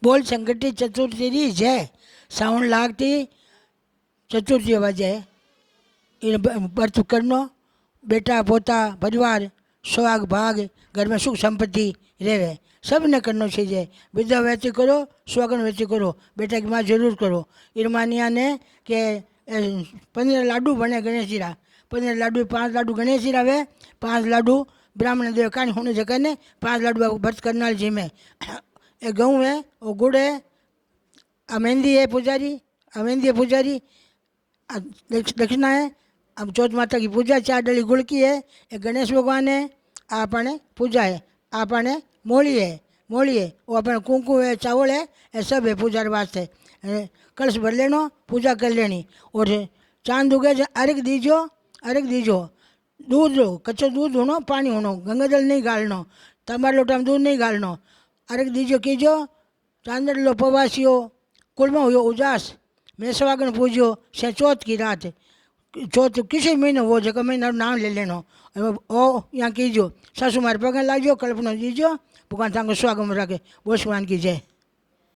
बोल संकटी चतुर्थी री जय। सावन लागती चतुर्थी बजे इन व्रत करनो, बेटा पोता परिवार सुहाग भाग घर में सुख संपत्ति रहे, सब ने करना चाहिए। विद्या व्यक्ति करो, सुहागन व्यक्ति करो, बेटा की माँ जरूर करो। इरमानिया ने के 15 लाडू बने गणेश जी रा, 15 लाडू 5 लाडू गणेश जी रावे, 5 लाडू ब्राह्मण देव कान होने जगह ने 5 लाडू व्रत करना जी में। ए गहूँ है, वो गुड़ है, आ मेहंदी है पुजारी, आ मेहंदी है पुजारी, दक्षिणा है। अब चौथ माता की पूजा, 4 डली गुड़ की है, एक गणेश भगवान है, आपने पूजा है, आपने मोली है, मोली है, वो अपने कुंकू है, चावल है, ये सब है पूजा वास्ते। कलश भर लेनो, पूजा कर लेनी। और चांद उगे अर्घ दीजो, अर्घ दीजो। दूध लो, कच्चो दूध होनो, पानी होनो, गंगाजल नहीं गालनो, तंबार लोटा में दूध नहीं गालनो। अर्घ दीजो कीजो, चांदर लो पवासियो, कुल में हुयो उजास, मेसवागन पूजो। से चौथ की रात, चौथ किसी महीने वो जगह महीना नाम ले लेनो, ओ यहाँ कीजो। सासू मारे पगन लागजो, कल्पना दीजो, भगवान तंग स्वागत रखे। बोल भगवान की जय।